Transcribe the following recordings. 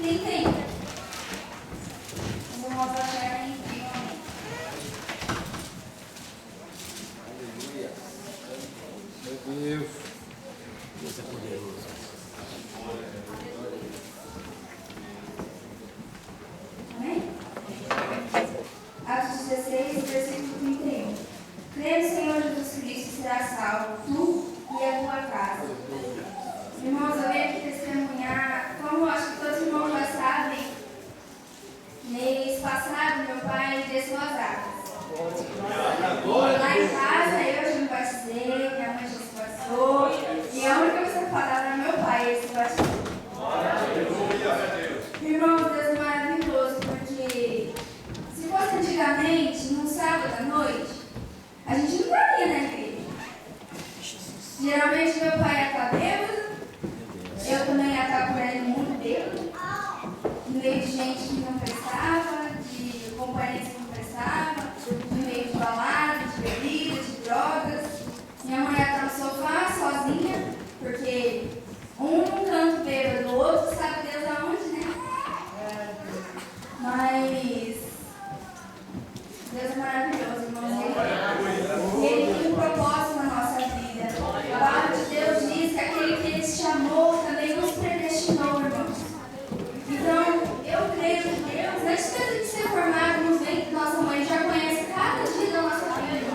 Nem tem. Os irmãos acharam incrível. Aleluia. Meu Deus. Deus é poderoso. Amém? Atos 16, versículo 31. Crê no Senhor Jesus Cristo e será salvo, tu e a tua casa. Irmãos, eu venho aqui testemunhar, como eu acho que todos os irmãos já sabem, mês passado meu pai desceu as águas. E lá em casa eu já me batizei, minha mãe já se batizou, e a única pessoa que falava era meu pai, ele se batizou. Irmãos, Deus é maravilhoso, porque se fosse antigamente, num sábado à noite, a gente não estaria na igreja. Geralmente meu pai ia estar bêbado, eu também ia estar por aí muito bêbado, no meio de gente que não prestava, de companhias que não prestavam, no meio de balada, de bebida, de drogas. Minha mãe ia estar no sofá sozinha, porque um num canto bêbado, o outro sabe Deus aonde, né? Mas Deus é maravilhoso, irmãos. Ele tem um propósito na nossa vida. A palavra de Deus diz que aquele que Ele chamou também nos predestinou, irmãos. Então, eu creio que Deus, antes mesmo de ser formado no ventre da nossa mãe, já conhece cada dia da nossa vida.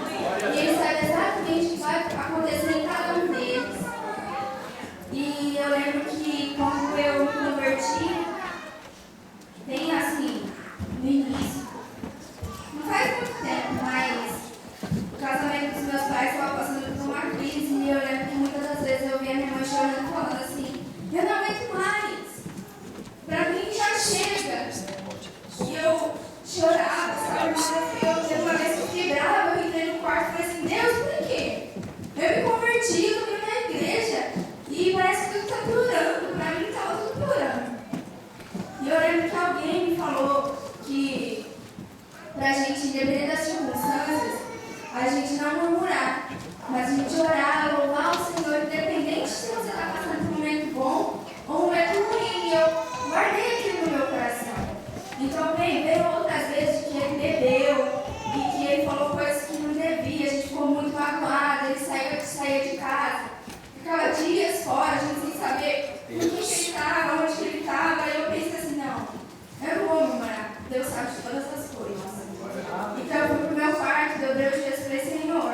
E Ele sabe exatamente o que vai acontecer em cada um deles. E eu lembro que quando eu me converti, bem assim, no início, não faz muito tempo, mas o casamento dos meus pais estava passando por uma crise e eu lembro que muitas das vezes eu via minha mãe chorando, falando assim, eu não aguento mais, pra mim já chega. E eu chorava, sabe? Eu uma vez eu fiquei brava, eu entrei no quarto e falei assim, Deus, por quê? Eu me converti, eu vim na igreja e parece que tudo está piorando, pra mim estava tudo piorando. E eu lembro que alguém me falou que pra gente, independente das circunstâncias, a gente não murmurar, mas a gente orar, louvar o Senhor, independente se você está passando por um momento bom ou um momento ruim. E eu guardei aquilo no meu coração. Então, veio outras vezes que ele bebeu e que ele falou coisas que não devia, a gente ficou muito magoado, ele saía de casa, ficava dias fora, a gente sem saber com quem que ele estava, onde que ele estava. E eu pensei assim, não, eu não vou murmurar, Deus sabe de todas as coisas. Então eu fui pro meu quarto, dobrei os dias e falei, Senhor,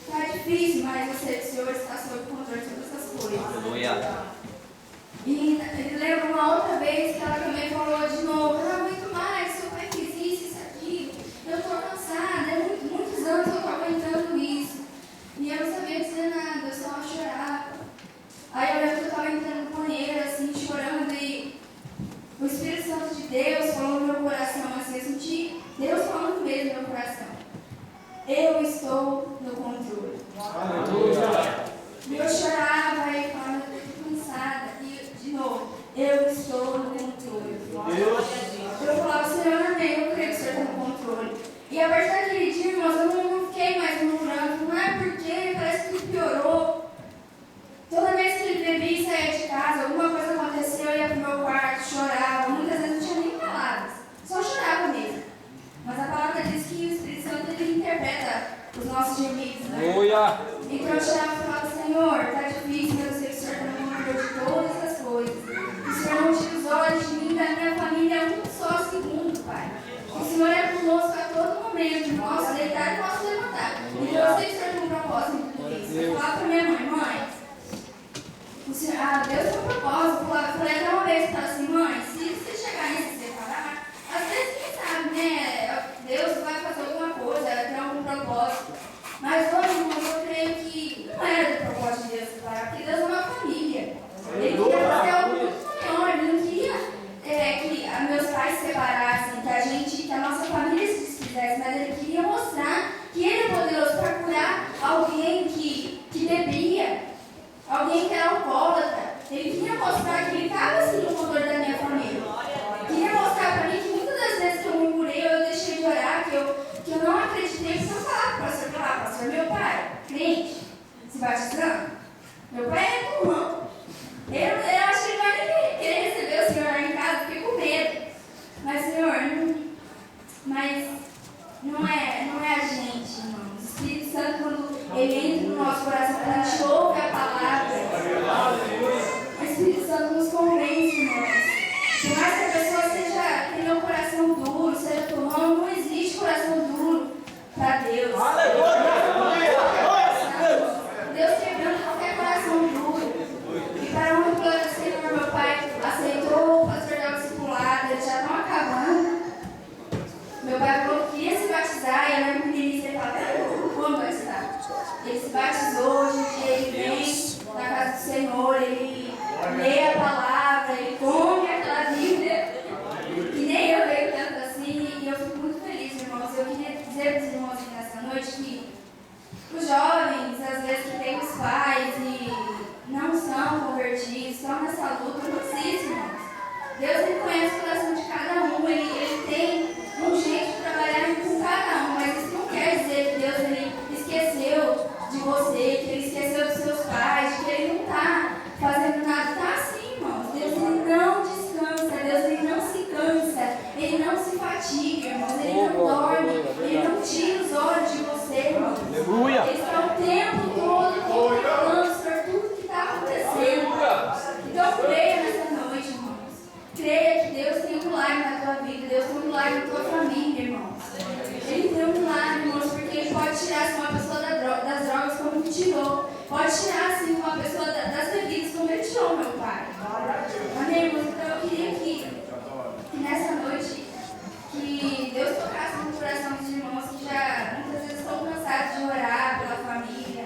tá difícil, mas o Senhor está sob o controle de todas essas coisas. Aleluia. E ele lembra uma outra vez que ela também falou de novo, eu não aguento mais, seu pai fez isso, aquilo, eu estou cansada, muitos anos eu estou aguentando isso. E eu não sabia dizer nada, eu só chorava. Aí eu lembro que eu estava entrando no banheiro, assim, chorando, e o Espírito Santo de Deus falou no meu coração, assim, eu senti Deus falando mesmo no meu coração. Eu estou no controle. Aleluia. E eu chorava e falava, eu estou cansada. E de novo, eu estou no controle. Eu falava, Senhor, amém, eu creio que o Senhor está no controle. E a partir daquele dia, irmãos, eu não fiquei mais murmurando, não é porque parece que tudo piorou. Toda vez que ele bebia e saía de casa, alguma coisa aconteceu, eu ia pro meu quarto, chorava. Muitas vezes não tinha nem palavras, só chorava mesmo. Mas a palavra diz que o Espírito Santo ele interpreta os nossos gemidos, né? Aleluia. Então eu chorava e falava, Senhor, está difícil, mas eu sei que o Senhor está no controle de todas as coisas. Que o Senhor não tira os olhos de mim e da minha família um só segundo, Pai. O Senhor é conosco a todo momento, nosso deitar e nosso levantar. Então eu sei que o Senhor tem um propósito em tudo isso. Eu falava para minha mãe, o Senhor, Deus tem um propósito. Eu falei até uma vez para ela assim, mãe, se você chegar e se separar, às vezes quem sabe, né? Deus vai fazer alguma coisa, tem algum propósito. Mas hoje, irmãos, eu creio que não era do propósito de Deus separar, porque Deus é uma família. Ele queria fazer algo muito maior, ele não queria que meus pais se separassem, que a nossa família se desfizesse, mas ele queria mostrar que ele é poderoso para curar alguém que bebia, alguém que era alcoólatra. Ele queria mostrar que ele estava assim no controle da Creia que Deus tem um milagre na tua vida, Deus tem um milagre na tua família, irmãos. Ele tem um milagre, irmãos, porque Ele pode tirar assim, uma pessoa das drogas como Ele tirou. Pode tirar assim, uma pessoa das bebidas como Ele tirou, meu Pai. Amém, irmãos? Então eu queria que nessa noite, que Deus tocasse no coração dos irmãos que já muitas vezes estão cansados de orar pela família.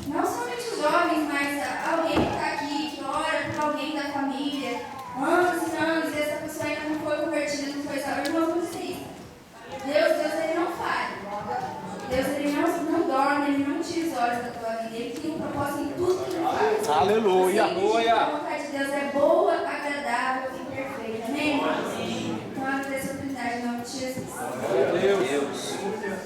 Não somente os jovens, mas alguém que está aqui, que ora por alguém da família, anos e anos, e essa pessoa ainda não foi convertida, não foi salva. Irmãos, não desista. Deus, ele não falha. Deus, ele não dorme, ele não tira os olhos da tua vida. Ele tem um propósito em tudo que ele faz. Aleluia. Assim, a vontade de Deus é boa,